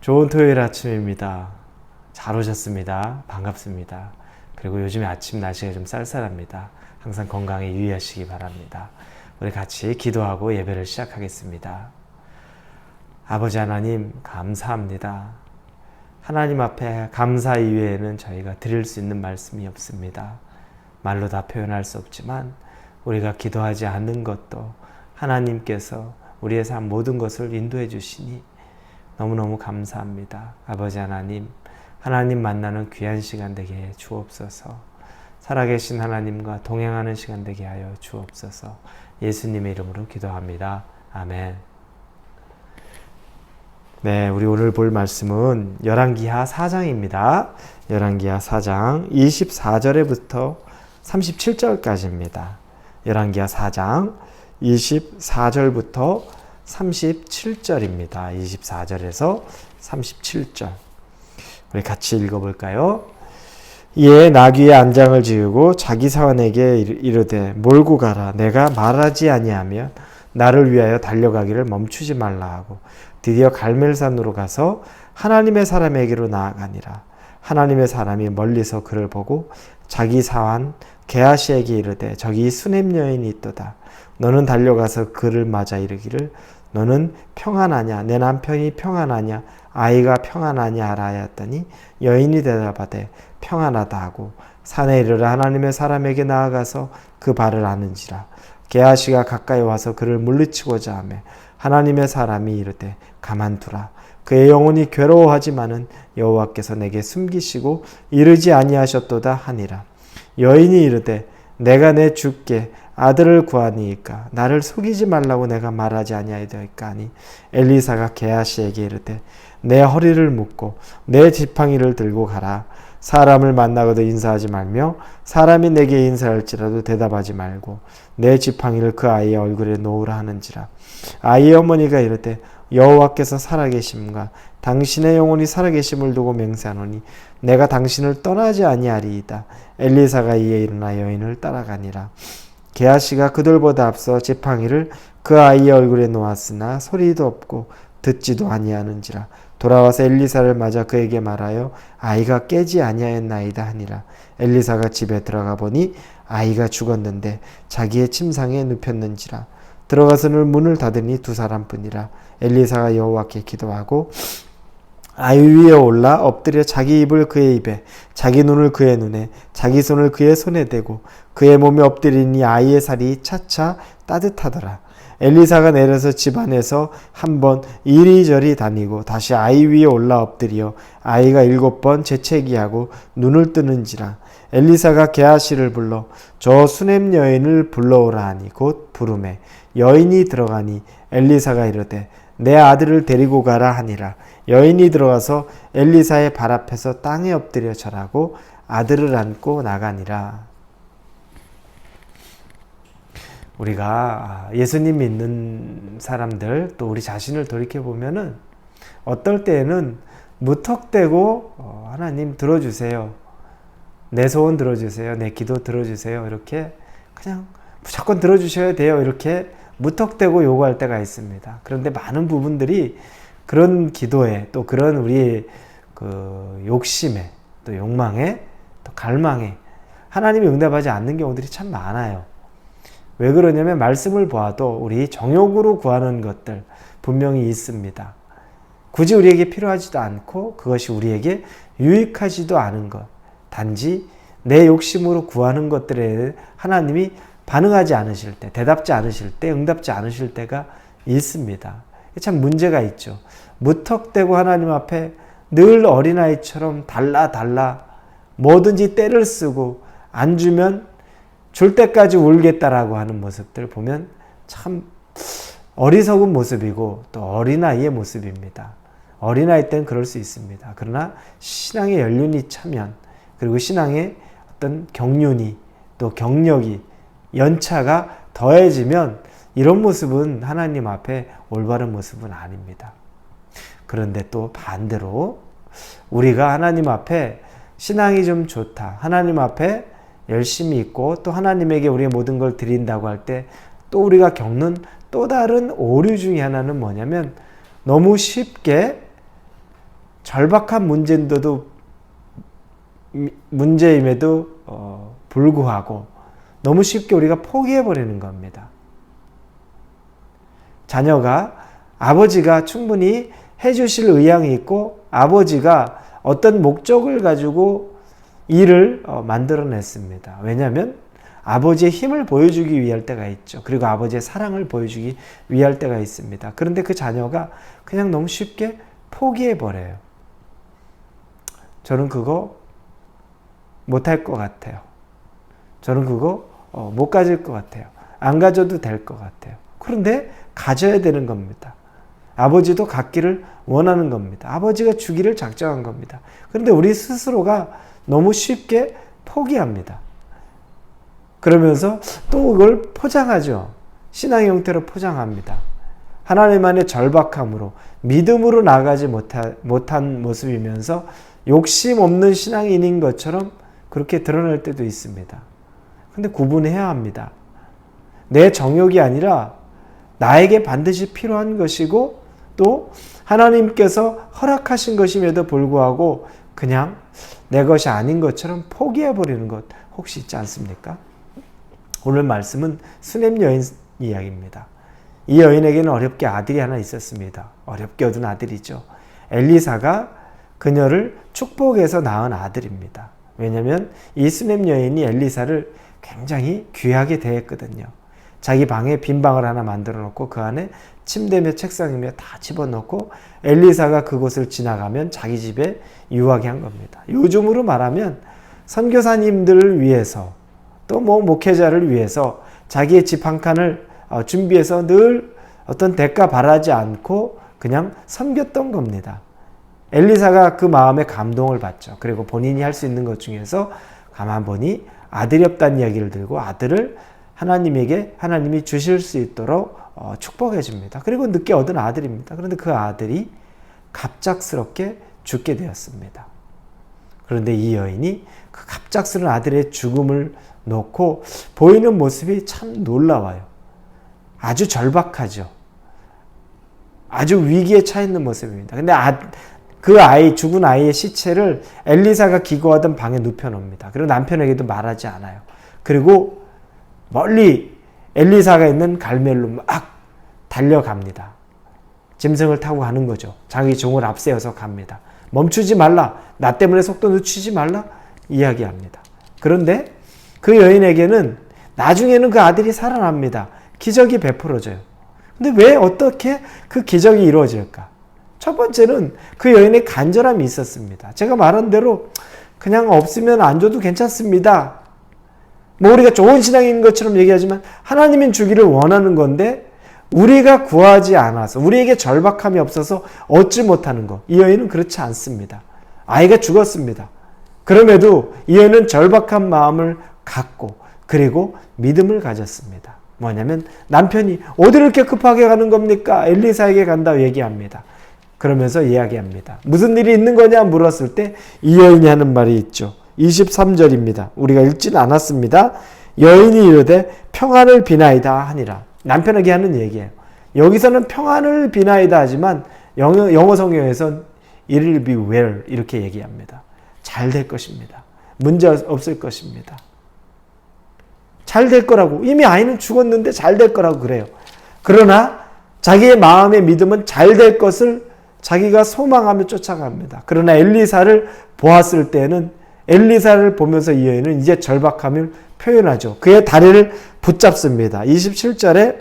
좋은 토요일 아침입니다. 잘 오셨습니다. 반갑습니다. 그리고 요즘에 아침 날씨가 좀 쌀쌀합니다. 항상 건강에 유의하시기 바랍니다. 우리 같이 기도하고 예배를 시작하겠습니다. 아버지 하나님, 감사합니다. 하나님 앞에 감사 이외에는 저희가 드릴 수 있는 말씀이 없습니다. 말로 다 표현할 수 없지만 우리가 기도하지 않는 것도 하나님께서 우리의 삶 모든 것을 인도해 주시니 너무너무 감사합니다. 아버지 하나님, 하나님 만나는 귀한 시간 되게 해 주옵소서. 살아계신 하나님과 동행하는 시간 되게 하여 주옵소서. 예수님의 이름으로 기도합니다. 아멘. 네, 우리 오늘 볼 말씀은 열왕기하 4장입니다. 열왕기하 4장 24절에부터 37절까지입니다. 열왕기하 4장 24절부터 37절입니다. 24절에서 37절. 우리 같이 읽어볼까요? 이에 나귀의 안장을 지우고 자기 사환에게 이르되 몰고 가라. 내가 말하지 아니하면 나를 위하여 달려가기를 멈추지 말라 하고 드디어 갈멜산으로 가서 하나님의 사람에게로 나아가니라. 하나님의 사람이 멀리서 그를 보고 자기 사환 게하시에게 이르되 저기 수넴 여인이 있도다. 너는 달려가서 그를 맞아 이르기를 너는 평안하냐? 내 남편이 평안하냐? 아이가 평안하냐? 하라 하였더니 여인이 대답하되 평안하다 하고 산에 이르러 하나님의 사람에게 나아가서 그 발을 아는지라. 게하시가 가까이 와서 그를 물리치고자 하매 하나님의 사람이 이르되 가만두라. 그의 영혼이 괴로워하지만은 여호와께서 내게 숨기시고 이르지 아니하셨도다 하니라. 여인이 이르되 내가 내 주께 아들을 구하니이까 나를 속이지 말라고 내가 말하지 아니하였더이까 하니 엘리사가 게하시에게 이르되 내 허리를 묶고 내 지팡이를 들고 가라. 사람을 만나거든 인사하지 말며 사람이 내게 인사할지라도 대답하지 말고 내 지팡이를 그 아이의 얼굴에 놓으라 하는지라. 아이의 어머니가 이르되 여호와께서 살아계심과 당신의 영혼이 살아계심을 두고 맹세하노니 내가 당신을 떠나지 아니하리이다. 엘리사가 이에 일어나 여인을 따라가니라. 게하시가 그들보다 앞서 지팡이를 그 아이의 얼굴에 놓았으나 소리도 없고 듣지도 아니하는지라. 돌아와서 엘리사를 맞아 그에게 말하여 아이가 깨지 아니하였나이다 하니라. 엘리사가 집에 들어가 보니 아이가 죽었는데 자기의 침상에 눕혔는지라. 들어가서는 문을 닫으니 두 사람뿐이라. 엘리사가 여호와께 기도하고 아이 위에 올라 엎드려 자기 입을 그의 입에 자기 눈을 그의 눈에 자기 손을 그의 손에 대고 그의 몸에 엎드리니 아이의 살이 차차 따뜻하더라. 엘리사가 내려서 집 안에서 한번 이리저리 다니고 다시 아이 위에 올라 엎드려 아이가 7번 재채기하고 눈을 뜨는지라. 엘리사가 게하시를 불러 저 수넴 여인을 불러오라 하니 곧 부르매 여인이 들어가니 엘리사가 이르되 내 아들을 데리고 가라 하니라. 여인이 들어가서 엘리사의 발 앞에서 땅에 엎드려 절하고 아들을 안고 나가니라. 우리가 예수님 믿는 사람들 또 우리 자신을 돌이켜보면은 어떨 때에는 무턱대고 하나님 들어주세요. 내 소원 들어주세요. 내 기도 들어주세요. 이렇게 그냥 무조건 들어주셔야 돼요. 이렇게 무턱대고 요구할 때가 있습니다. 그런데 많은 부분들이 그런 기도에 또 그런 우리의 그 욕심에 또 욕망에 또 갈망에 하나님이 응답하지 않는 경우들이 참 많아요. 왜 그러냐면 말씀을 보아도 우리 정욕으로 구하는 것들 분명히 있습니다. 굳이 우리에게 필요하지도 않고 그것이 우리에게 유익하지도 않은 것. 단지 내 욕심으로 구하는 것들에 하나님이 반응하지 않으실 때, 대답지 않으실 때, 응답지 않으실 때가 있습니다. 참 문제가 있죠. 무턱대고 하나님 앞에 늘 어린아이처럼 달라 뭐든지 때를 쓰고 안 주면 줄 때까지 울겠다라고 하는 모습들 보면 참 어리석은 모습이고 또 어린아이의 모습입니다. 어린아이 때는 그럴 수 있습니다. 그러나 신앙의 연륜이 차면 그리고 신앙의 어떤 경륜이 또 경력이 연차가 더해지면 이런 모습은 하나님 앞에 올바른 모습은 아닙니다. 그런데 또 반대로 우리가 하나님 앞에 신앙이 좀 좋다. 하나님 앞에 열심히 있고 또 하나님에게 우리의 모든 걸 드린다고 할 때 또 우리가 겪는 또 다른 오류 중에 하나는 뭐냐면 너무 쉽게 절박한 문제임에도 불구하고 너무 쉽게 우리가 포기해버리는 겁니다. 자녀가 아버지가 충분히 해주실 의향이 있고 아버지가 어떤 목적을 가지고 일을 만들어냈습니다. 왜냐하면 아버지의 힘을 보여주기 위할 때가 있죠. 그리고 아버지의 사랑을 보여주기 위할 때가 있습니다. 그런데 그 자녀가 그냥 너무 쉽게 포기해버려요. 저는 그거 못할 것 같아요. 저는 그거 못 가질 것 같아요. 안 가져도 될 것 같아요. 그런데 가져야 되는 겁니다. 아버지도 갖기를 원하는 겁니다. 아버지가 주기를 작정한 겁니다. 그런데 우리 스스로가 너무 쉽게 포기합니다. 그러면서 또 이걸 포장하죠. 신앙의 형태로 포장합니다. 하나님 안에 절박함으로 믿음으로 나가지 못한 모습이면서 욕심 없는 신앙인인 것처럼 그렇게 드러날 때도 있습니다. 근데 구분해야 합니다. 내 정욕이 아니라 나에게 반드시 필요한 것이고 또 하나님께서 허락하신 것임에도 불구하고 그냥 내 것이 아닌 것처럼 포기해버리는 것 혹시 있지 않습니까? 오늘 말씀은 수넴 여인 이야기입니다. 이 여인에게는 어렵게 아들이 하나 있었습니다. 어렵게 얻은 아들이죠. 엘리사가 그녀를 축복해서 낳은 아들입니다. 왜냐하면 이 수넴 여인이 엘리사를 굉장히 귀하게 대했거든요. 자기 방에 빈 방을 하나 만들어 놓고 그 안에 침대며 책상이며 다 집어넣고 엘리사가 그곳을 지나가면 자기 집에 유하게 한 겁니다. 요즘으로 말하면 선교사님들을 위해서 또 목회자를 위해서 자기의 집 한 칸을 준비해서 늘 어떤 대가 바라지 않고 그냥 섬겼던 겁니다. 엘리사가 그 마음에 감동을 받죠. 그리고 본인이 할 수 있는 것 중에서 가만 보니 아들이 없다는 이야기를 들고 아들을 하나님이 주실 수 있도록 축복해 줍니다. 그리고 늦게 얻은 아들입니다. 그런데 그 아들이 갑작스럽게 죽게 되었습니다. 그런데 이 여인이 그 갑작스러운 아들의 죽음을 놓고 보이는 모습이 참 놀라워요. 아주 절박하죠. 아주 위기에 처해 있는 모습입니다. 근데 죽은 아이의 시체를 엘리사가 기거하던 방에 눕혀놓습니다. 그리고 남편에게도 말하지 않아요. 그리고 멀리 엘리사가 있는 갈멜로 막 달려갑니다. 짐승을 타고 가는 거죠. 자기 종을 앞세워서 갑니다. 멈추지 말라. 나 때문에 속도 늦추지 말라. 이야기합니다. 그런데 그 여인에게는 나중에는 그 아들이 살아납니다. 기적이 베풀어져요. 근데 왜 어떻게 그 기적이 이루어질까? 첫 번째는 그 여인의 간절함이 있었습니다. 제가 말한 대로 그냥 없으면 안 줘도 괜찮습니다. 우리가 좋은 신앙인 것처럼 얘기하지만 하나님은 주기를 원하는 건데 우리가 구하지 않아서 우리에게 절박함이 없어서 얻지 못하는 것. 이 여인은 그렇지 않습니다. 아이가 죽었습니다. 그럼에도 이 여인은 절박한 마음을 갖고 그리고 믿음을 가졌습니다. 뭐냐면 남편이 어디를 이렇게 급하게 가는 겁니까? 엘리사에게 간다고 얘기합니다. 그러면서 이야기합니다. 무슨 일이 있는 거냐 물었을 때 이 여인이 하는 말이 있죠. 23절입니다. 우리가 읽지는 않았습니다. 여인이 이르되 평안을 비나이다 하니라. 남편에게 하는 얘기예요. 여기서는 평안을 비나이다 하지만 영어 성경에서는 it will be well 이렇게 얘기합니다. 잘 될 것입니다. 문제 없을 것입니다. 잘 될 거라고. 이미 아이는 죽었는데 잘 될 거라고 그래요. 그러나 자기의 마음의 믿음은 잘 될 것을 자기가 소망하며 쫓아갑니다. 그러나 엘리사를 보았을 때는 엘리사를 보면서 이 여인은 이제 절박함을 표현하죠. 그의 다리를 붙잡습니다. 27절에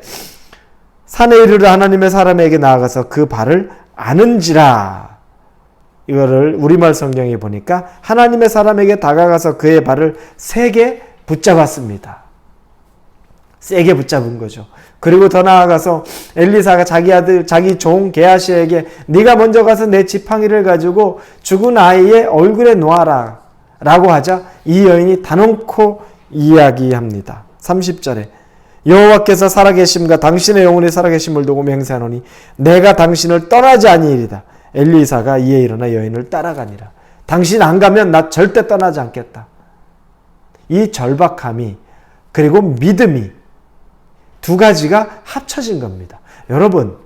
산에 이르러 하나님의 사람에게 나아가서 그 발을 아는지라. 이거를 우리말 성경에 보니까 하나님의 사람에게 다가가서 그의 발을 세게 붙잡았습니다. 세게 붙잡은 거죠. 그리고 더 나아가서 엘리사가 자기 아들, 자기 종 게하시에게 네가 먼저 가서 내 지팡이를 가지고 죽은 아이의 얼굴에 놓아라 라고 하자 이 여인이 단언코 이야기합니다. 30절에 여호와께서 살아계심과 당신의 영혼이 살아계심을 두고 맹세하노니 내가 당신을 떠나지 아니이리다. 엘리사가 이에 일어나 여인을 따라가니라. 당신 안 가면 나 절대 떠나지 않겠다. 이 절박함이 그리고 믿음이 두 가지가 합쳐진 겁니다. 여러분,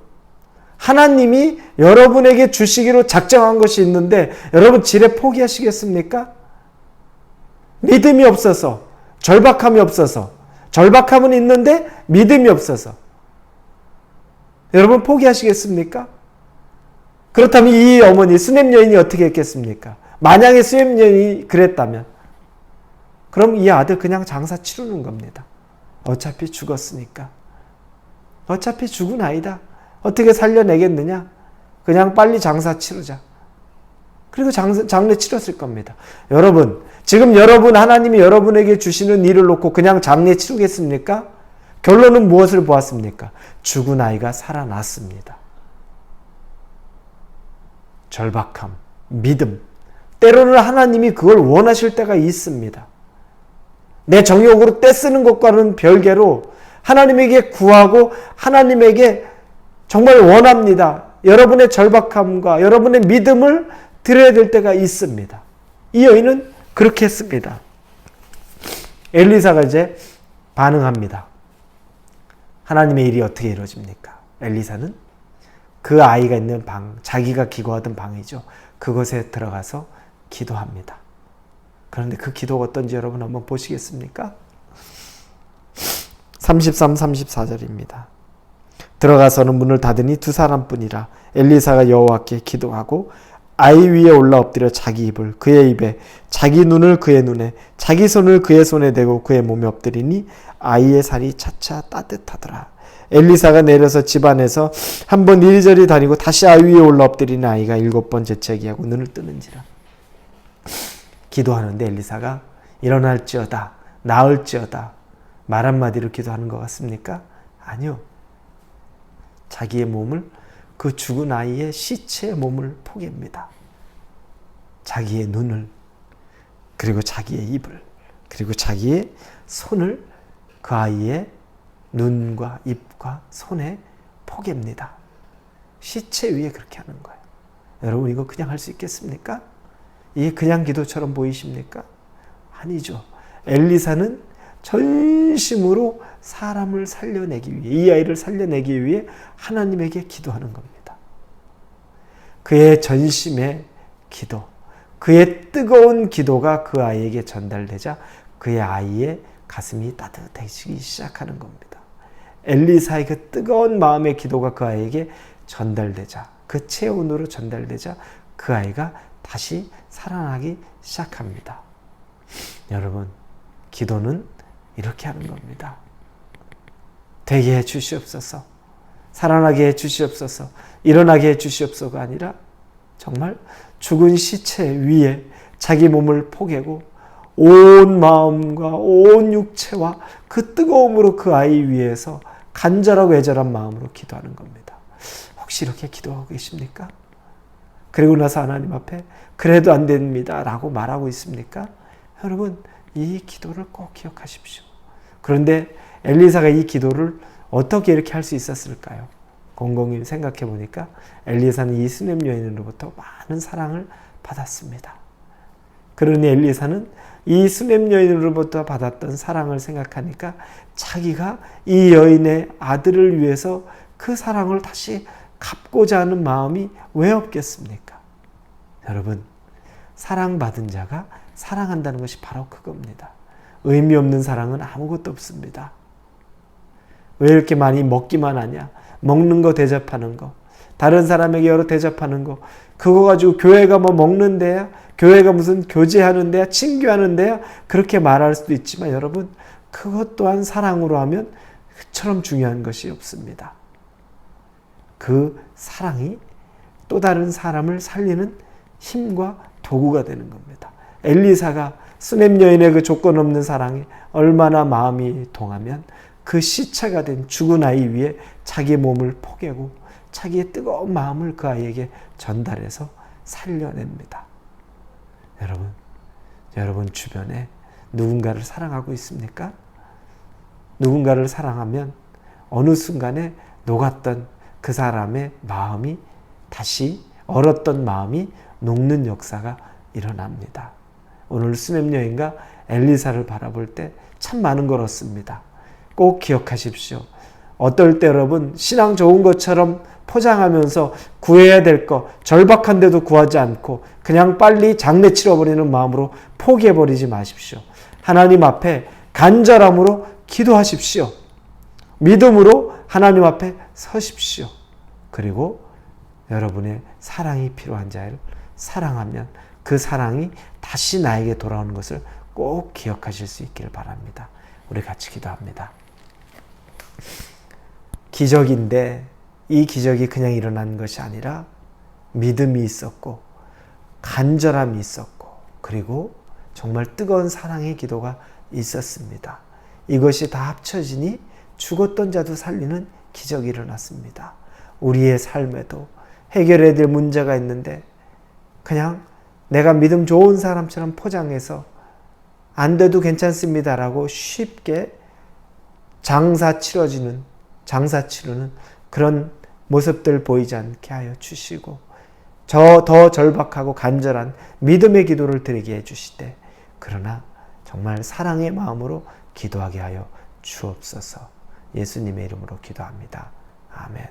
하나님이 여러분에게 주시기로 작정한 것이 있는데 여러분 지레 포기하시겠습니까? 믿음이 없어서, 절박함이 없어서, 절박함은 있는데 믿음이 없어서 여러분 포기하시겠습니까? 그렇다면 이 어머니 수냄 여인이 어떻게 했겠습니까? 만약에 수냄 여인이 그랬다면 그럼 이 아들 그냥 장사 치르는 겁니다. 어차피 죽었으니까. 어차피 죽은 아이다. 어떻게 살려내겠느냐? 그냥 빨리 장사 치르자. 그리고 장례 치렀을 겁니다. 여러분, 지금 하나님이 여러분에게 주시는 일을 놓고 그냥 장례 치르겠습니까? 결론은 무엇을 보았습니까? 죽은 아이가 살아났습니다. 절박함, 믿음. 때로는 하나님이 그걸 원하실 때가 있습니다. 내 정욕으로 떼쓰는 것과는 별개로 하나님에게 구하고 하나님에게 정말 원합니다. 여러분의 절박함과 여러분의 믿음을 드려야 될 때가 있습니다. 이 여인은 그렇게 했습니다. 엘리사가 이제 반응합니다. 하나님의 일이 어떻게 이루어집니까? 엘리사는 그 아이가 있는 방, 자기가 기거하던 방이죠. 그곳에 들어가서 기도합니다. 그런데 그 기도가 어떤지 여러분 한번 보시겠습니까? 33, 34절입니다. 들어가서는 문을 닫으니 두 사람뿐이라. 엘리사가 여호와께 기도하고 아이 위에 올라 엎드려 자기 입을 그의 입에, 자기 눈을 그의 눈에, 자기 손을 그의 손에 대고 그의 몸에 엎드리니 아이의 살이 차차 따뜻하더라. 엘리사가 내려서 집 안에서 한번 이리저리 다니고 다시 아이 위에 올라 엎드리니 아이가 7번 재채기하고 눈을 뜨는지라. 기도하는데 엘리사가 일어날지어다, 나을지어다 말 한마디로 기도하는 것 같습니까? 아니요. 자기의 몸을, 그 죽은 아이의 시체의 몸을 포개입니다. 자기의 눈을, 그리고 자기의 입을, 그리고 자기의 손을 그 아이의 눈과 입과 손에 포개입니다. 시체 위에 그렇게 하는 거예요. 여러분 이거 그냥 할 수 있겠습니까? 이게 그냥 기도처럼 보이십니까? 아니죠. 엘리사는 전심으로 사람을 살려내기 위해, 이 아이를 살려내기 위해 하나님에게 기도하는 겁니다. 그의 전심의 기도, 그의 뜨거운 기도가 그 아이에게 전달되자 그의 아이의 가슴이 따뜻해지기 시작하는 겁니다. 엘리사의 그 뜨거운 마음의 기도가 그 아이에게 전달되자, 그 체온으로 전달되자 그 아이가 다시 살아나기 시작합니다. 여러분, 기도는 이렇게 하는 겁니다. 되게 해 주시옵소서, 살아나게 해 주시옵소서, 일어나게 해 주시옵소서가 아니라 정말 죽은 시체 위에 자기 몸을 포개고 온 마음과 온 육체와 그 뜨거움으로 그 아이 위에서 간절하고 애절한 마음으로 기도하는 겁니다. 혹시 이렇게 기도하고 계십니까? 그리고 나서 하나님 앞에 그래도 안 됩니다 라고 말하고 있습니까? 여러분, 이 기도를 꼭 기억하십시오. 그런데 엘리사가 이 기도를 어떻게 이렇게 할 수 있었을까요? 곰곰이 생각해 보니까 엘리사는 이 수냄 여인으로부터 많은 사랑을 받았습니다. 그러니 엘리사는 이 수냄 여인으로부터 받았던 사랑을 생각하니까 자기가 이 여인의 아들을 위해서 그 사랑을 다시 갚고자 하는 마음이 왜 없겠습니까? 여러분, 사랑받은 자가 사랑한다는 것이 바로 그겁니다. 의미 없는 사랑은 아무것도 없습니다. 왜 이렇게 많이 먹기만 하냐? 먹는 거 대접하는 거, 다른 사람에게 여러 대접하는 거, 그거 가지고 교회가 뭐 먹는 데야, 교회가 무슨 교제하는 데야, 친교하는 데야, 그렇게 말할 수도 있지만 여러분, 그것 또한 사랑으로 하면 그처럼 중요한 것이 없습니다. 그 사랑이 또 다른 사람을 살리는 힘과 도구가 되는 겁니다. 엘리사가 수냄 여인의 그 조건 없는 사랑에 얼마나 마음이 동하면 그 시체가 된 죽은 아이 위에 자기의 몸을 포개고 자기의 뜨거운 마음을 그 아이에게 전달해서 살려냅니다. 여러분 주변에 누군가를 사랑하고 있습니까? 누군가를 사랑하면 어느 순간에 녹았던 그 사람의 마음이 다시 얼었던 마음이 녹는 역사가 일어납니다. 오늘 수냄 여인과 엘리사를 바라볼 때 참 많은 걸 얻습니다. 꼭 기억하십시오. 어떨 때 여러분 신앙 좋은 것처럼 포장하면서 구해야 될 거 절박한데도 구하지 않고 그냥 빨리 장례 치러버리는 마음으로 포기해버리지 마십시오. 하나님 앞에 간절함으로 기도하십시오. 믿음으로 하나님 앞에 서십시오. 그리고 여러분의 사랑이 필요한 자를 사랑하면 그 사랑이 다시 나에게 돌아오는 것을 꼭 기억하실 수 있기를 바랍니다. 우리 같이 기도합니다. 기적인데 이 기적이 그냥 일어난 것이 아니라 믿음이 있었고 간절함이 있었고 그리고 정말 뜨거운 사랑의 기도가 있었습니다. 이것이 다 합쳐지니 죽었던 자도 살리는 기적이 일어났습니다. 우리의 삶에도 해결해야 될 문제가 있는데 그냥 내가 믿음 좋은 사람처럼 포장해서 안 돼도 괜찮습니다라고 쉽게 장사 치르는 그런 모습들 보이지 않게 하여 주시고 더 절박하고 간절한 믿음의 기도를 드리게 해주시되 그러나 정말 사랑의 마음으로 기도하게 하여 주옵소서. 예수님의 이름으로 기도합니다. 아멘.